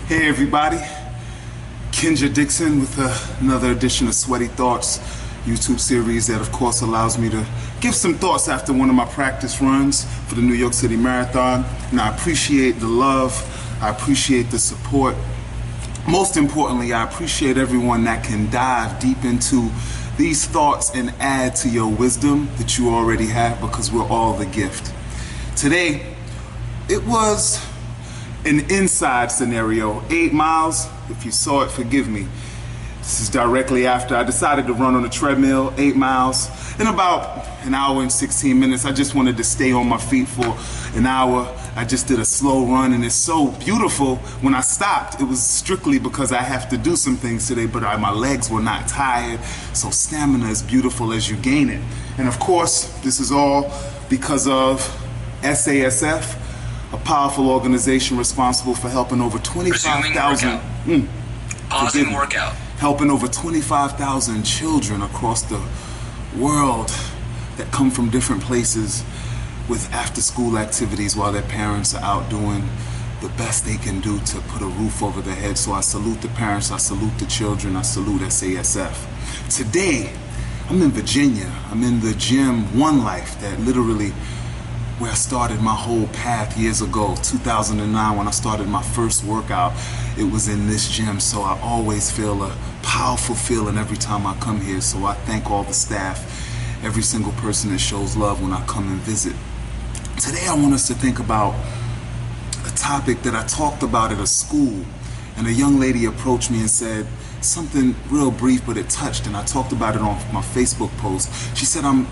Hey everybody, Kinja Dixon with another edition of Sweaty Thoughts YouTube series that of course allows me to give some thoughts after one of my practice runs for the New York City Marathon. And I appreciate the love, I appreciate the support. Most importantly, I appreciate everyone that can dive deep into these thoughts and add to your wisdom that you already have, because we're all the gift. Today, it was an inside scenario, 8 miles. If you saw it, forgive me. This is directly after I decided to run on a treadmill, 8 miles. In about an hour and 16 minutes, I just wanted to stay on my feet for an hour. I just did a slow run, and it's so beautiful. When I stopped, it was strictly because I have to do some things today, but my legs were not tired. So stamina is beautiful as you gain it. And of course, this is all because of SASF, a powerful organization responsible for helping over 25,000 helping over 25,000 children across the world that come from different places with after-school activities while their parents are out doing the best they can do to put a roof over their head. So I salute the parents, I salute the children, I salute SASF. Today, I'm in Virginia. I'm in the gym One Life, that literally where I started my whole path years ago, 2009, when I started my first workout. It was in this gym, so I always feel a powerful feeling every time I come here. So I thank all the staff, every single person that shows love when I come and visit. Today I want us to think about a topic that I talked about at a school, and a young lady approached me and said something real brief, but it touched, and I talked about it on my Facebook post. She said, I'm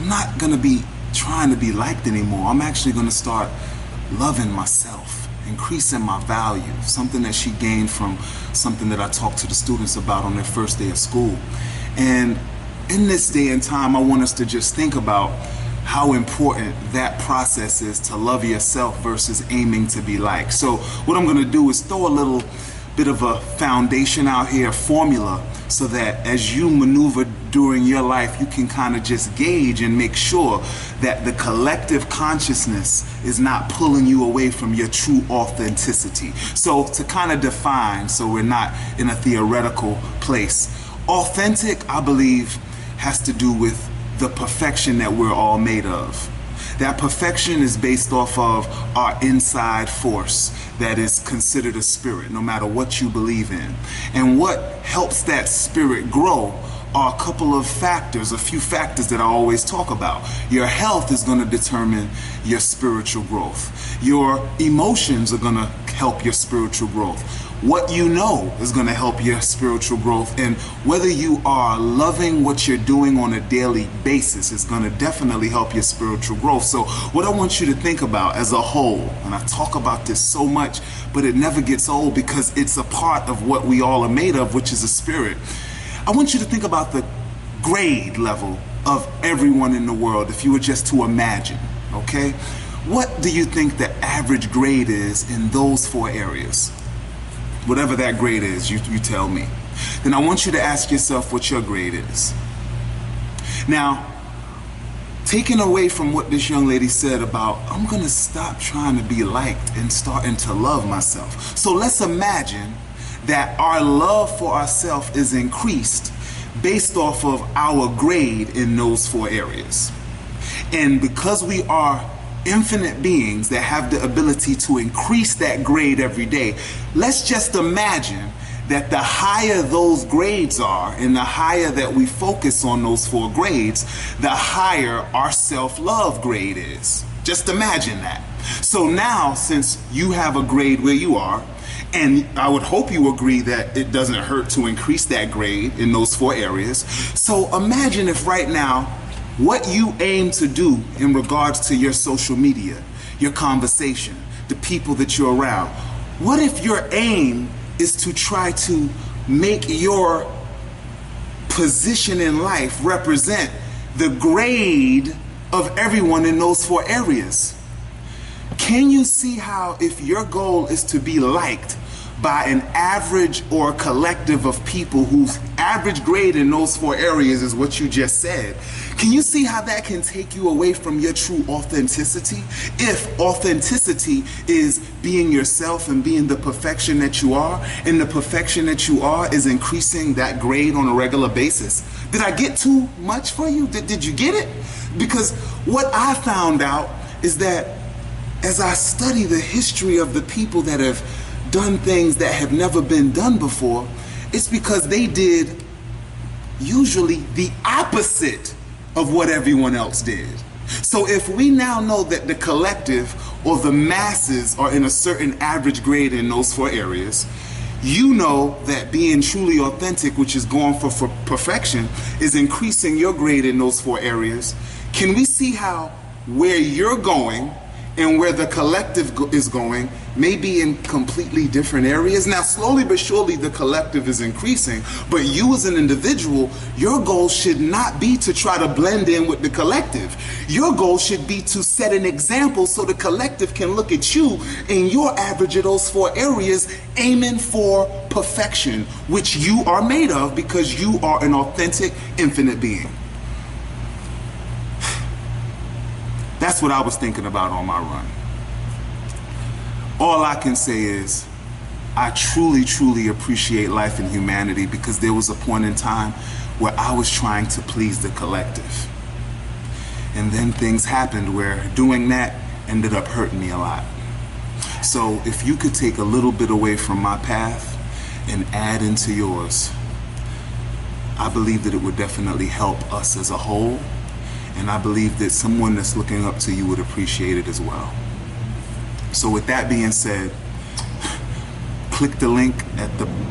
not gonna be trying to be liked anymore. I'm actually going to start loving myself, increasing my value, something that she gained from something that I talked to the students about on their first day of school. And in this day and time, I want us to just think about how important that process is to love yourself versus aiming to be liked. So what I'm going to do is throw a little bit of a foundation out here, a formula, so that as you maneuver during your life, you can kind of just gauge and make sure that the collective consciousness is not pulling you away from your true authenticity. So to kind of define, so we're not in a theoretical place, authentic, I believe, has to do with the perfection that we're all made of. That perfection is based off of our inside force that is considered a spirit, no matter what you believe in. And what helps that spirit grow are a couple of factors, a few factors that I always talk about. Your health is going to determine your spiritual growth. Your emotions are going to help your spiritual growth. What you know is going to help your spiritual growth, and whether you are loving what you're doing on a daily basis is going to definitely help your spiritual growth. So what I want you to think about as a whole, and I talk about this so much, but it never gets old because it's a part of what we all are made of, which is a spirit. I want you to think about the grade level of everyone in the world, if you were just to imagine, okay? What do you think the average grade is in those 4 areas? Whatever that grade is, you tell me. Then I want you to ask yourself what your grade is. Now, taking away from what this young lady said about, I'm gonna stop trying to be liked and starting to love myself. So let's imagine that our love for ourselves is increased based off of our grade in those 4 areas. And because we are infinite beings that have the ability to increase that grade every day, let's just imagine that the higher those grades are and the higher that we focus on those 4 grades, the higher our self-love grade is. Just imagine that. So now, since you have a grade where you are, and I would hope you agree that it doesn't hurt to increase that grade in those 4 areas. So imagine if right now, what you aim to do in regards to your social media, your conversation, the people that you're around, what if your aim is to try to make your position in life represent the grade of everyone in those 4 areas? Can you see how, if your goal is to be liked by an average or collective of people whose average grade in those 4 areas is what you just said, can you see how that can take you away from your true authenticity? If authenticity is being yourself and being the perfection that you are, and the perfection that you are is increasing that grade on a regular basis. Did I get too much for you? Did you get it? Because what I found out is that as I study the history of the people that have done things that have never been done before, it's because they did usually the opposite of what everyone else did. So if we now know that the collective or the masses are in a certain average grade in those 4 areas, you know that being truly authentic, which is going for perfection, is increasing your grade in those 4 areas. Can we see how where you're going and where the collective is going may be in completely different areas? Now, slowly but surely, the collective is increasing, but you as an individual, your goal should not be to try to blend in with the collective. Your goal should be to set an example so the collective can look at you and your average of those 4 areas, aiming for perfection, which you are made of because you are an authentic, infinite being. That's what I was thinking about on my run. All I can say is I truly, truly appreciate life and humanity, because there was a point in time where I was trying to please the collective. And then things happened where doing that ended up hurting me a lot. So if you could take a little bit away from my path and add into yours, I believe that it would definitely help us as a whole. And I believe that someone that's looking up to you would appreciate it as well. So with that being said, click the link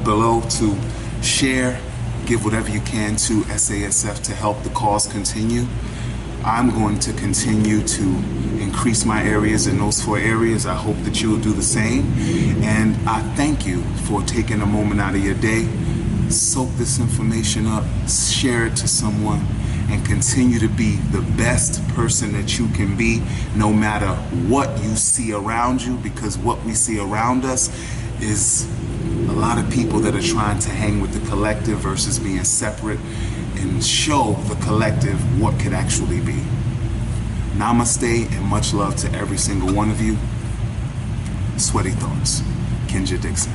below to share, give whatever you can to SASF to help the cause continue. I'm going to continue to increase my areas in those 4 areas. I hope that you will do the same. And I thank you for taking a moment out of your day. Soak this information up, share it to someone, and continue to be the best person that you can be, no matter what you see around you, because what we see around us is a lot of people that are trying to hang with the collective versus being separate and show the collective what could actually be. Namaste and much love to every single one of you. Sweaty Thoughts, Kinja Dixon.